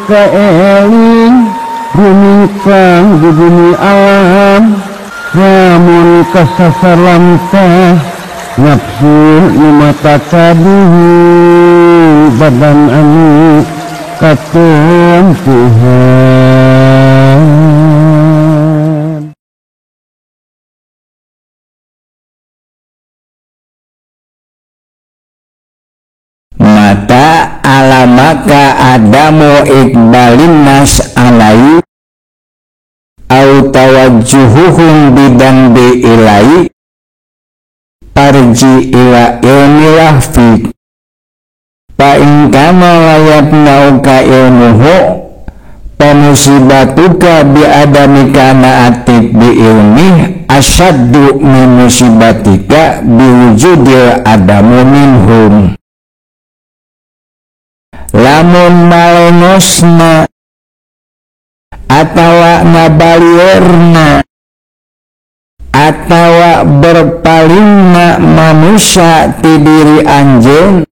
kaeling bumi kang di bumi alam namun kasasalam teh nafsu nu mata kaduhu badan anu katumpuhan. Mata alamaka adamu ikbalin nas alai au tawajjuhuhum bidan bi ilai parji ila ilmilah fi fa in kana layat nauka ilmuhu pamusibatuka bi adamika na'atik bi ilmih asyaddu min musibatika bi wujudil adamu minhum. Lamun malenosna atawa ngabalierna atawa berpalingna manusia ti diri anjeun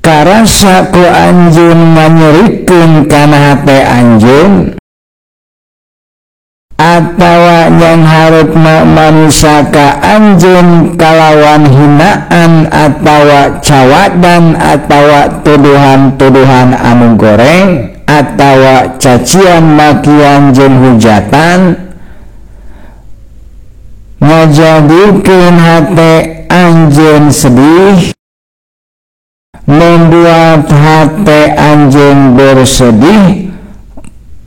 karasa ku anjeun nganyerikeun kana hate anjeun atawa yang harupna manusia ka anjeun kalawan hinaan atawa cawadan atawa tuduhan-tuduhan anu goreng atawa cacian makian jeung hujatan ngajadikeun hate anjeun sedih membuat hate anjeun bersedih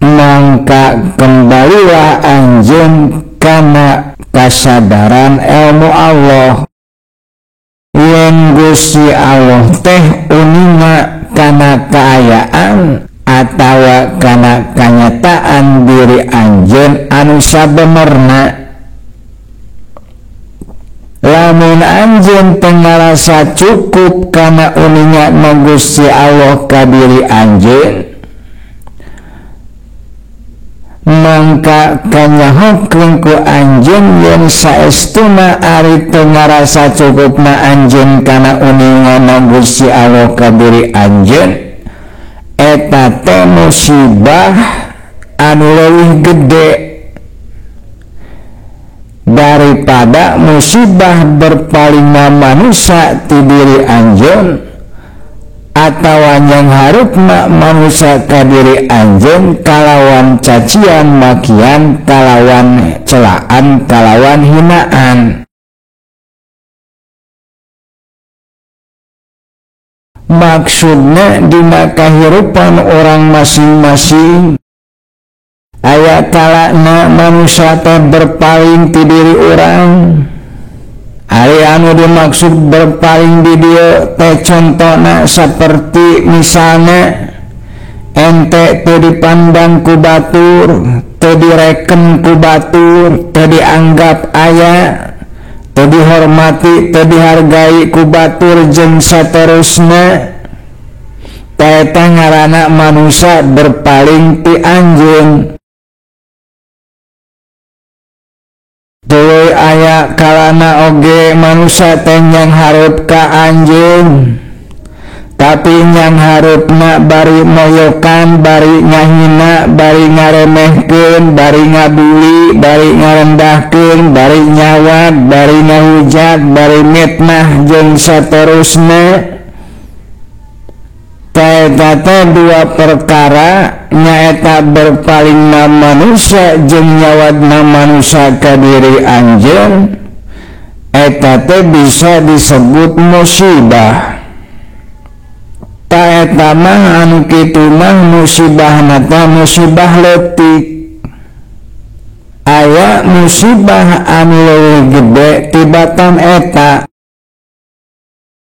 mangka kembalilah anjeun kana kasadaran ilmu Allah yen Gusti Allah teh uninga kana kaayaan atawa kana kanyataan diri anjeun anu sabenerna. Lamun anjeun teu ngarasa cukup kana uninga Gusti Allah ka diri anjeun mangka kanyahokeun ku anjeun yen saestuna ari teu ngarasa cukupna anjeun kana uningan Gusti Allah ka diri anjeun eta teh musibah anu leuwih gede daripada musibah berpalingna manusia ti diri anjeun atawa yang harupna manusia ka diri anjeun kalawan cacian makian kalawan celaan kalawan hinaan. Maksudna dina kahirupan orang masing-masing aya kalana manusia teh berpaling ti diri urang. Ari anu dimaksud berpaling di dieu teh contona saperti misalnya ente teu dipandang ku batur, teu direken ku batur, teu dianggap aya, teu dihormati, teu dihargai ku batur jeung saterusna. Tah eta ngaranna manusia berpaling ti anjeun. Tuluy aya kalana oge manusia teh nyang hareup ka anjeun tapi nyang hareupna bari moyokan, bari ngahina, bari ngaremehkeun, bari ngabuli, bari ngarendahkeun, bari nyawad, bari ngahujat, bari mitnah jeung saterusna. Eta teh dua perkara nyaeta berpalingna manusia jeung nyawadna manusia ka diri anjeun eta teh bisa disebut musibah. Ta eta mah anu kitu mah musibahna teh musibah leutik. Aya musibah anu leuwih gede tibatan eta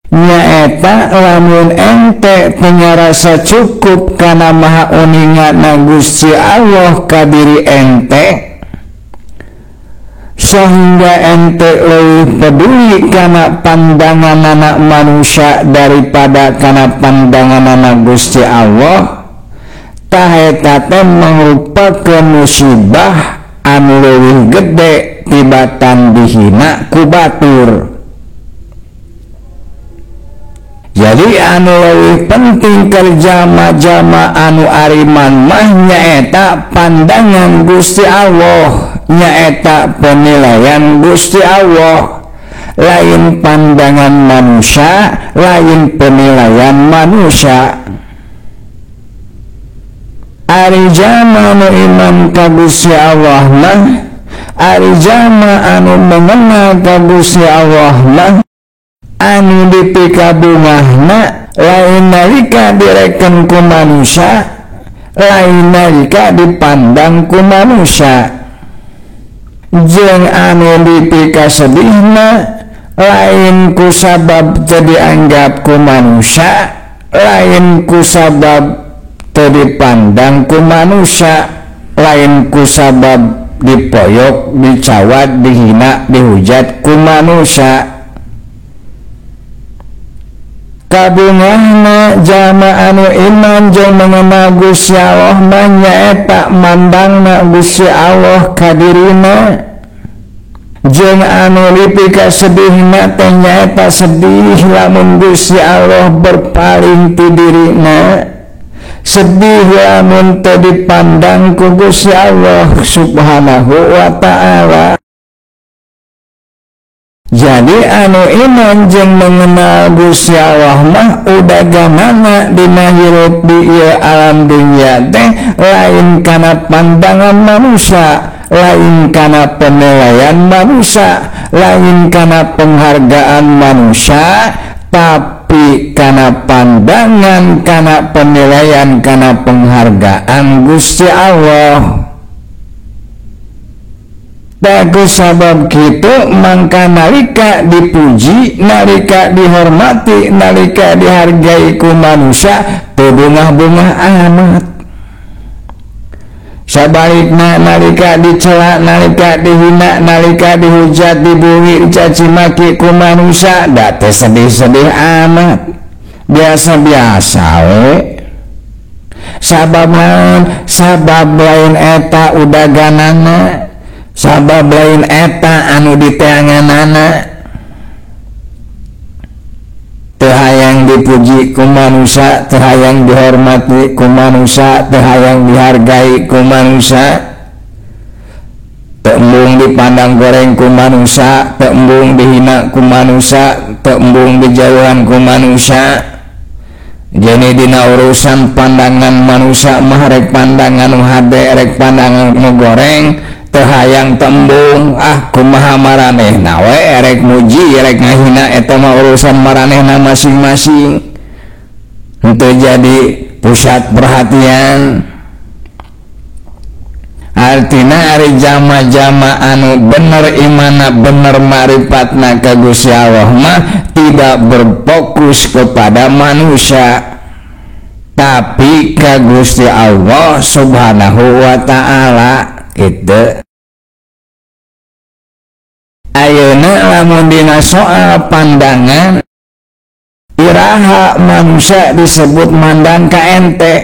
nyaeta lamun ente teu ngarasa cukup kana maha uninganna Gusti Allah ka diri ente sehingga ente leuwih peduli kana pandangan anak manusia daripada kana pandangan anak Gusti Allah. Tah eta teh mangrupakeun musibah anu leuwih gede tibatan dihina ku batur. Jadi anu leuwih penting kerja jama anu ariman mah nyaeta pandangan Gusti Allah, nyaeta penilaian Gusti Allah, lain pandangan manusia, lain penilaian manusia. Ari jama anu iman ka Gusti Allah mah, ari jama anu mengenal ka Gusti Allah mah, anu dipikabungahna lain nalika direken ku manusia, lain nalika dipandang ku manusia. Jeung anu dipikasedihna lain ku sabab teu dianggap ku manusia, lain ku sabab teu dipandang ku manusia, lain ku sabab dipoyok, dicawat, dihina, dihujat ku manusia. Kabungahna jama anu iman jeung mengenal Gusti Allah mah nyaeta mandangna Gusti Allah ka dirina, jeung anu dipikasedihna teh nyaeta sedih lamun Gusti Allah berpaling ti dirina, sedih lamun teu dipandang ku Gusti Allah subhanahu wa ta'ala. Jadi anu iman jeung mengenal Gusti Allah mah udaganana dina hirup di ieu alam dunya teh lain kana pandangan manusia, lain kana penilaian manusia, lain kana penghargaan manusia, tapi kana pandangan, kana penilaian, kana penghargaan Gusti Allah. Dagu sabab kitu mangka nalika dipuji, nalika dihormati, nalika dihargai ku manusia teu bungah-bungah amat. Sabalikna nalika dicela, nalika dihina, nalika dihujat, dibungi, dicaci maki ku manusia da teu sedih-sedih amat, biasa-biasa we. Sabab lain eta udaganana, sabab lain eta anu diteanganana, teu hayang dipuji ku manusia, teu hayang dihormati ku manusia, teu hayang dihargai ku manusia, teu embung dipandang goreng ku manusia, teu embung dihina ku manusia, teu embung dijauhan ku manusia. Jadi dina urusan pandangan manusia mah rek pandangan nu hade, rek pandangan nu goreng, teu hayang tembung kumaha maranehna we, rek muji rek ngahina eta mah urusan maranehna masing-masing, henteu jadi pusat perhatian. Artina ari jama-jama anu bener imanna, bener marifatna ka Gusti Allah mah tidak berfokus kepada manusia, tapi ka Gusti Allah subhanahu wa ta'ala. Itu ayeuna lamun dina soal pandangan, iraha manusia disebut mandang ka ente,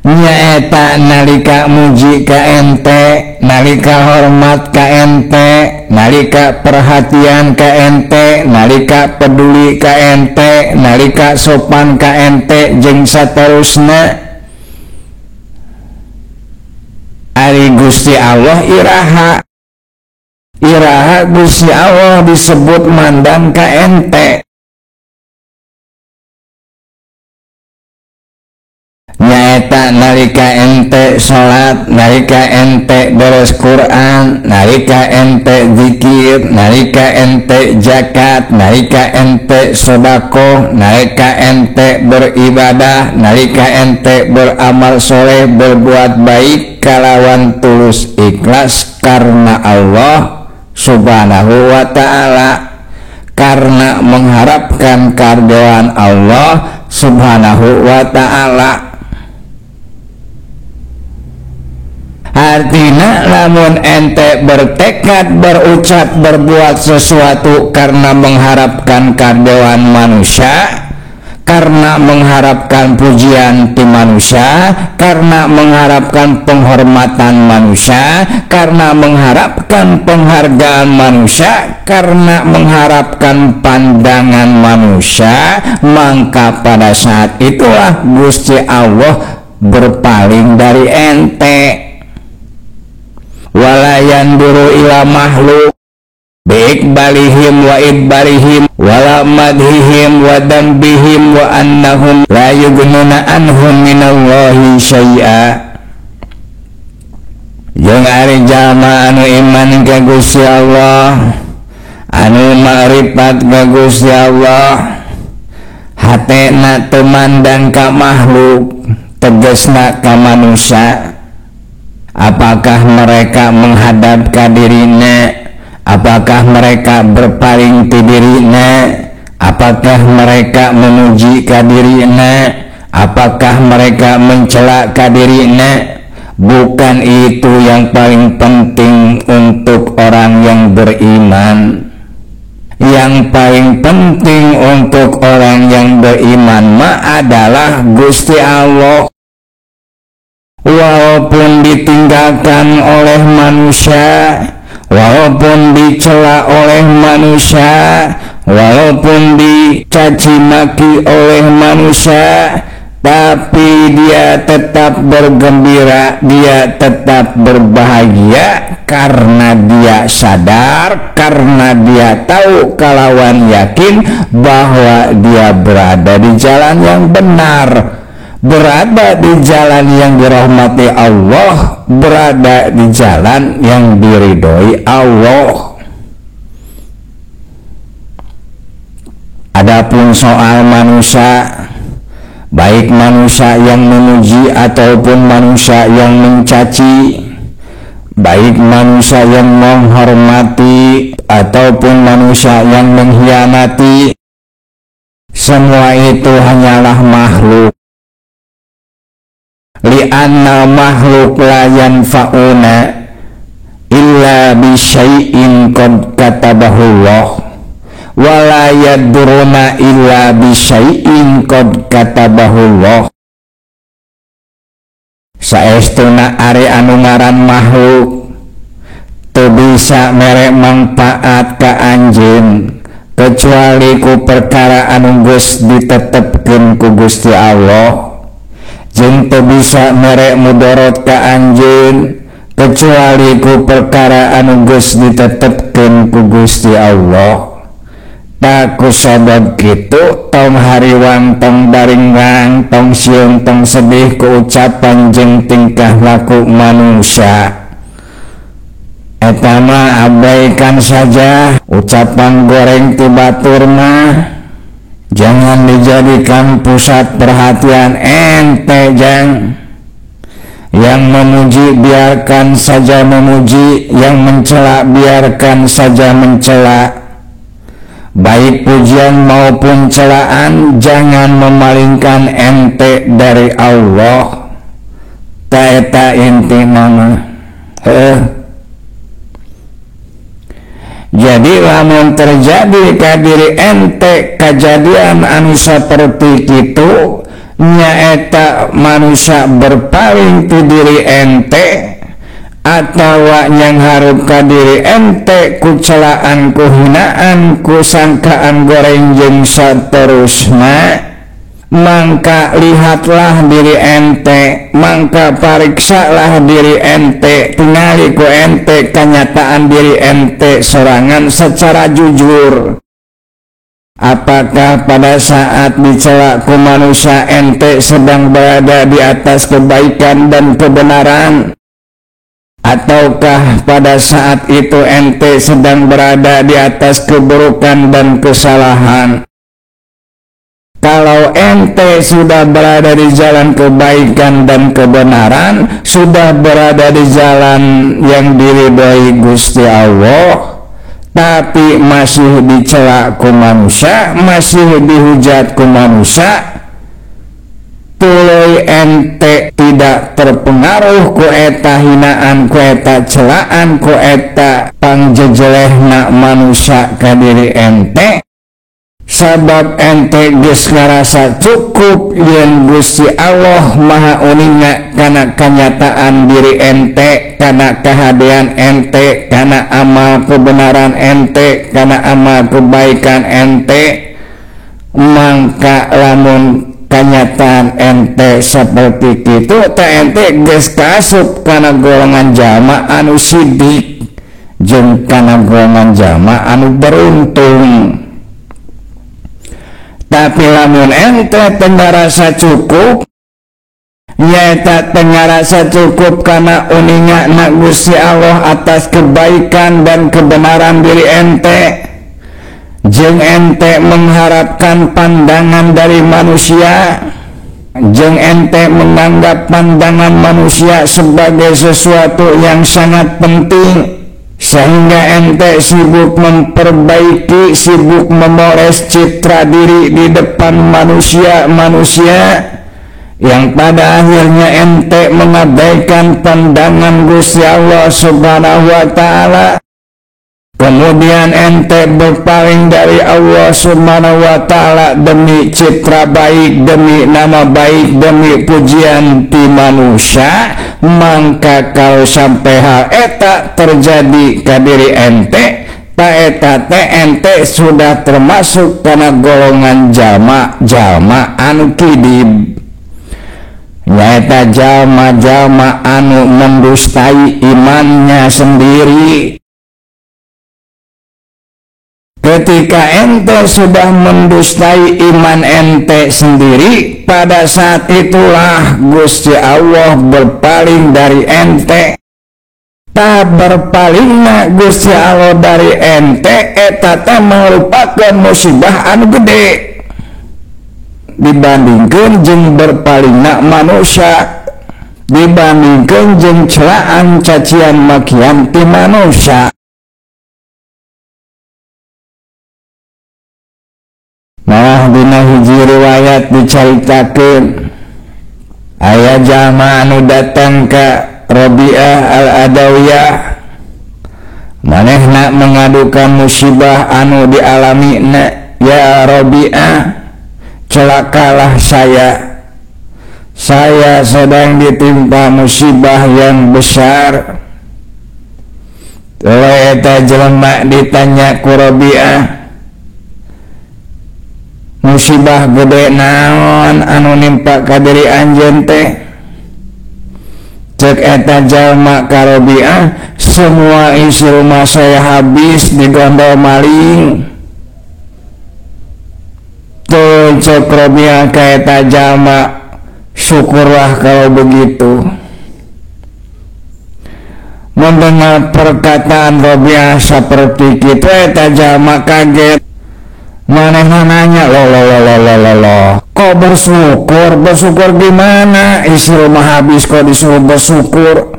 nyaeta nalika muji ka ente, nalika hormat ka ente, nalika perhatian ka ente, nalika peduli ka ente, nalika sopan ka ente jeung saterusna. Ari Gusti Allah iraha Gusti Allah disebut mandang ka ente, nyaeta nalika ente salat, nalika ente beres Quran, nalika ente zikir, nalika ente zakat, nalika ente sedekah, nalika ente beribadah, nalika ente beramal soleh, berbuat baik kalawan tulus ikhlas karena Allah subhanahu wa ta'ala, karena mengharapkan keridhaan Allah subhanahu wa ta'ala. Artinya lamun ente bertekad, berucap, berbuat sesuatu karena mengharapkan keridhaan manusia, karena mengharapkan pujian ti manusia, karena mengharapkan penghormatan manusia, karena mengharapkan penghargaan manusia, karena mengharapkan pandangan manusia, maka pada saat itulah Gusti Allah berpaling dari ente. Walayan duru ila makhluk biikbalihim wa idbarihim wala madhihim wa dambihim wa annahum la yugnuna anhum minallahi syai'a. Jeung ari jalma anu iman ka Gusti Allah, anu ma'rifat ka Gusti Allah, hatena teu mandang ka makhluk, tegasna ka manusia. Apakah mereka menghadap ka dirina? Apakah mereka berpaling ke dirina? Apakah mereka memuji ka dirina? Apakah mereka mencela ka dirina? Bukan itu yang paling penting untuk orang yang beriman. Yang paling penting untuk orang yang beriman adalah Gusti Allah. Walaupun ditinggalkan oleh manusia, walaupun dicela oleh manusia, walaupun dicaci maki oleh manusia, tapi dia tetap bergembira, dia tetap berbahagia karena dia sadar, karena dia tahu kalawan yakin bahwa dia berada di jalan yang benar, berada di jalan yang dirahmati Allah, berada di jalan yang diridhoi Allah. Adapun soal manusia, baik manusia yang memuji ataupun manusia yang mencaci, baik manusia yang menghormati ataupun manusia yang mengkhianati, semua itu hanyalah makhluk. Li'anna makhluk la yanfa'una illa bisyai'in qad katabahullah wa la yaduruna illa bisyai'in qad katabahullah. Saestuna ari anu ngaran makhluk teu bisa mere mangpaat ka anjeun kecuali ku perkara anu geus ditetepkeun ku Gusti Allah. Jeung teu bisa mere mudarat ka anjeun kecuali ku perkara anu geus ditetepkeun ku Gusti Allah. Tak kusabab kitu tong hariwang, tong daringang, tong sieun, tong sedih ku ucapan jeung tingkah laku manusia. Eta mah abaikan saja, ucapan goreng ti batur mah jangan dijadikan pusat perhatian ente jang. Yang memuji biarkan saja memuji, yang mencela biarkan saja mencela. Baik pujian maupun celaan jangan memalingkan ente dari Allah. Ta inti nama. Jadi lamun terjadi ka diri ente kejadian anu saperti kitu, nyaeta manusia berpaling ti diri ente atawa nyangharup ka diri ente ku celaan, ku hinaan, ku sangkaan goreng jeung saterusna, mangka lihatlah diri ente, mangka pariksalah diri ente, tingali ku ente kenyataan diri ente sorangan secara jujur. Apakah pada saat dicela ku manusia ente sedang berada di atas kebaikan dan kebenaran, ataukah pada saat itu ente sedang berada di atas keburukan dan kesalahan? Kalau ente sudah berada di jalan kebaikan dan kebenaran, sudah berada di jalan yang diridhoi Gusti Allah, tapi masih dicela ku manusia, masih dihujat ku manusia, tuluy ente tidak terpengaruh ku eta hinaan, ku eta celaan, ku eta pangjejelehna manusia ka diri ente. sabab ente geus ngarasa cukup yen Gusti Allah Maha Uninga kana kanyataan diri ente, kana kahadean ente, kana amal kebenaran ente, kana amal kebaikan ente. Mangka lamun kanyataan ente seperti itu teh ente geus kaasup kana golongan jalma anu sidik jeung kana golongan jalma anu beruntung. Tapi lamun ente teu ngarasa cukup, nyaeta teu ngarasa cukup kana uningna Gusti Allah atas kebaikan dan kebenaran diri ente, jeung ente mengharapkan pandangan dari manusia, jeung ente menganggap pandangan manusia sebagai sesuatu yang sangat penting, sehingga ente sibuk memperbaiki, sibuk memoles citra diri di depan manusia-manusia, yang pada akhirnya ente mengabaikan pandangan Gusti Allah Subhanahu wa Ta'ala. Kemudian ente berpaling dari Allah Subhanahu wa Ta'ala demi citra baik, demi nama baik, demi pujian ti manusia. Mangka kalau sampai hal eta terjadi ka diri ente, ta eta teh ente sudah termasuk kana golongan jalma anu kidib. Nyaeta jalma-jalma anu mendustai imannya sendiri. Ketika ente sudah mendustai iman ente sendiri, pada saat itulah Gusti Allah berpaling dari ente. Tak berpalingna Gusti Allah dari ente, eta teh merupakan musibah anu gede dibandingkeun jeung berpalingna manusia, dibandingkeun jeung celaan cacian makian ti manusia. Nah, dina hiji riwayat dicaritakeun aya jalma anu datang ka Rabi'ah al-Adawiyah, manehna mengadukan musibah anu dialamina. Ya Rabi'ah, celakalah saya sedang ditimpa musibah yang besar. Oleh eta jelema ditanya ku Rabi'ah, musibah gede naon anu nimpa ka diri anjeun teh? Cek eta jalma ka Rabi'ah, semua isi rumah saya habis digondol maling. Tuh cek Rabi'ah ka eta jalma, syukurlah kalau begitu. Mendengar perkataan Rabi'ah seperti itu, eta jalma kaget. Manehna nanya, lo, kok bersyukur gimana? Isi rumah habis kok disuruh bersyukur?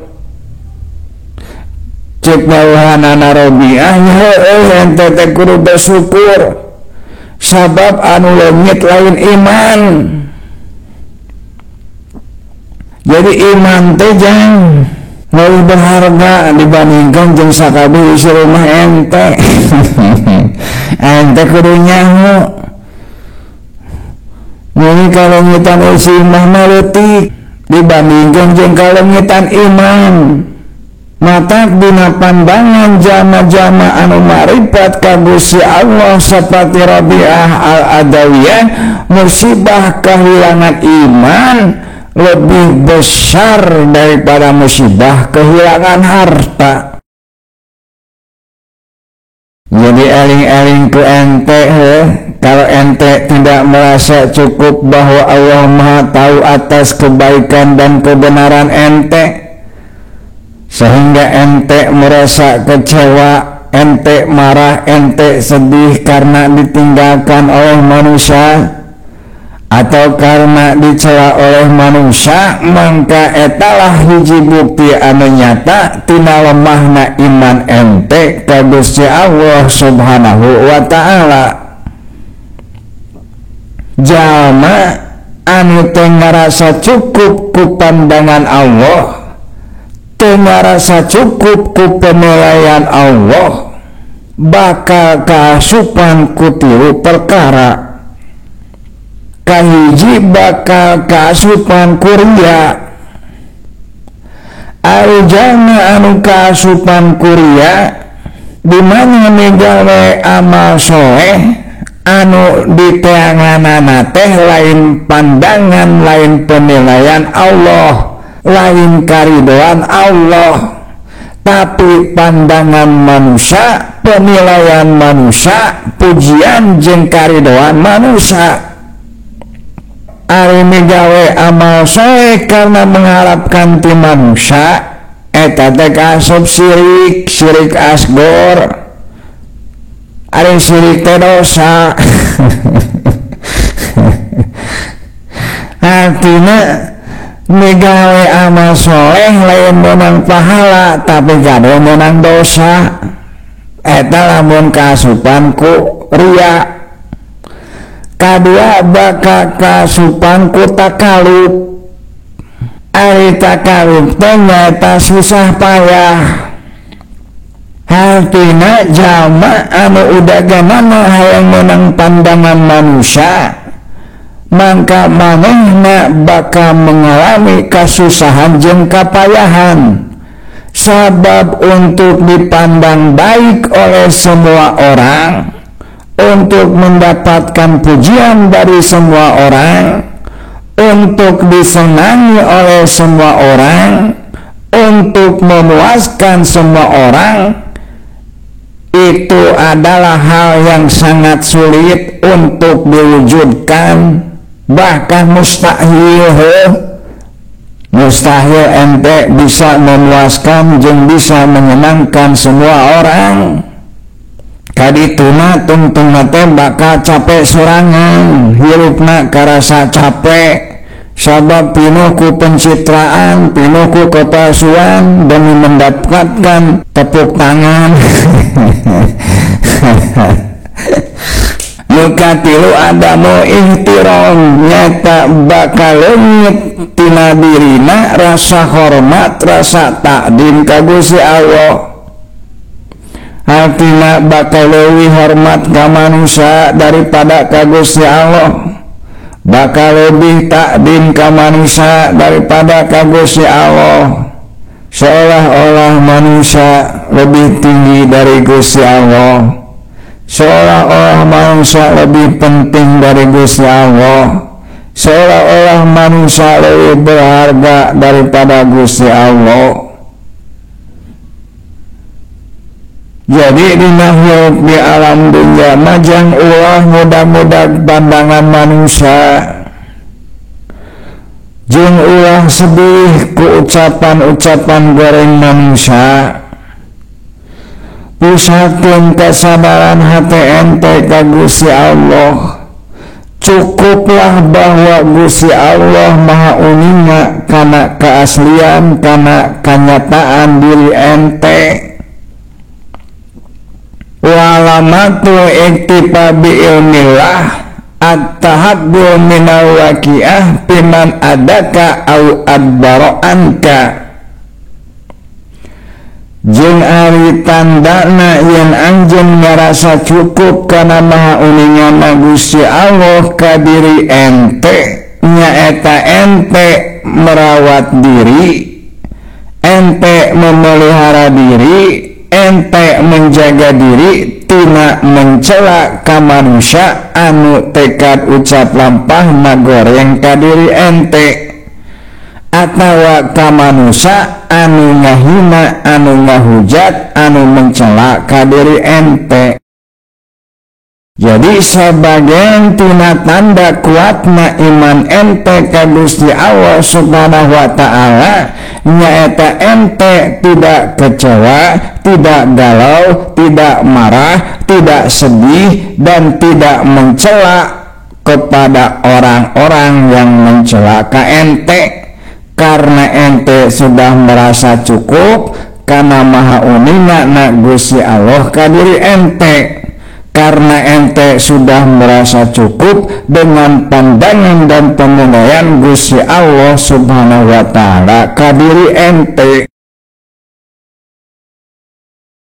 Cek dawuhanana Rabi'ah, ente teh kudu bersyukur, sabab anu leungit lain iman. Jadi iman teh jang lebih berharga dibandingkan jeung sakabeh isi rumah ente. Ente kudu nyaho. Jadi kalongitan isi imah leutik dibandingkan jeung kalongitan iman. Mata dina pandangan jama-jama anu marifat ka Gusti Allah seperti Rabi'ah al-Adawiyah, musibah kehilangan iman lebih besar daripada musibah kehilangan harta. Jadi eling-eling ke ente, kalau ente tidak merasa cukup bahwa Allah Maha tahu atas kebaikan dan kebenaran ente, sehingga ente merasa kecewa, ente marah, ente sedih karena ditinggalkan oleh manusia atau karena dicela oleh manusia, maka etalah hiji bukti anu nyata tina lemahna iman ente ka Gusti Allah Subhanahu wa Ta'ala. Jalma anu teu ngarasa cukup ku pandangan Allah, teu ngarasa cukup ku penilaian Allah, bakal kaasupan ku tilu perkara. Kahiji bakal kaasupan ku ria. Ari jalma anu kaasupan ku ria dimana migawe amal soleh anu diteanganana teh lain pandangan, lain penilaian Allah, lain karidoan Allah, tapi pandangan manusia, penilaian manusia, pujian jeung karidoan manusia. Ari migawe amal soleh karena mengharapkan ti manusia, eta teh kaasup syirik, syirik asgor. Ari syirik teh dosa. Artinya migawe amal soleh lain menang pahala tapi gado menang dosa. Eta lamun kaasupan ku ria. Kadua bakal kaasupan ku takalub. Ari takalub teh nyata susah payah. Artina jalma anu udaganana hayang menang pandangan manusia, mangka manehna bakal mengalami kasusahan jeung kapayahan. Sabab untuk dipandang baik oleh semua orang, untuk mendapatkan pujian dari semua orang, untuk disenangi oleh semua orang, untuk memuaskan semua orang, itu adalah hal yang sangat sulit untuk diwujudkan, bahkan mustahil. Mustahil ente bisa memuaskan jeung bisa menyenangkan semua orang. Kadituna tungtungna teh bakal capek sorangan, hirupna karasa capek. Sabab pinuh ku pencitraan, pinuh ku kepalsuan demi mendapatkan tepuk tangan. Muka tilu adamu ihtiram, nyata bakal leungit tina dirina rasa hormat, rasa takdim ka Gusti Allah. Artina bakal leuwih hormat ka manusia daripada ka Gusti Allah, bakal lebih takdim ka manusia daripada ka Gusti Allah. Seolah-olah manusia lebih tinggi dari Gusti Allah, seolah-olah manusia lebih penting dari Gusti Allah, seolah-olah manusia lebih berharga daripada Gusti Allah. Jadi dina hirup di alam dunia majang ulah mudah-mudah pandangan manusia, jeung ulah sedih ku ucapan-ucapan goreng manusia. Pusatkeun kesadaran hati ente ka Gusti Allah. Cukuplah bahwa Gusti Allah Maha Uninga kana keaslian, kana kenyataan diri ente. Walamatul iktifa bi ilmillah at-tahabbul minal waqi'ah biman adaka au adbaro anka. Jeung ari tandana yen anjeun ngarasa cukup kana Maha Uninganna Gusti Allah ka diri ente, nyaeta ente merawat diri, ente memelihara diri, ente menjaga diri tina mencela ka manusia anu tekad ucap lampah magoreng ka diri ente, atawa ka manusia anu ngahina, anu ngahujat, anu mencela ka diri ente. Jadi sebagian tina tanda kuatna iman ente ka Gusti Allah Subhanahu wa ta'ala nyaeta ente tidak kecewa, tidak galau, tidak marah, tidak sedih, dan tidak mencela kepada orang-orang yang mencela ka ente, karena ente sudah merasa cukup karena Maha Uninganna Gusti Allah ka diri ente. Karena ente sudah merasa cukup dengan pandangan dan penilaian Gusti Allah Subhanahu wa ta'ala ka diri ente.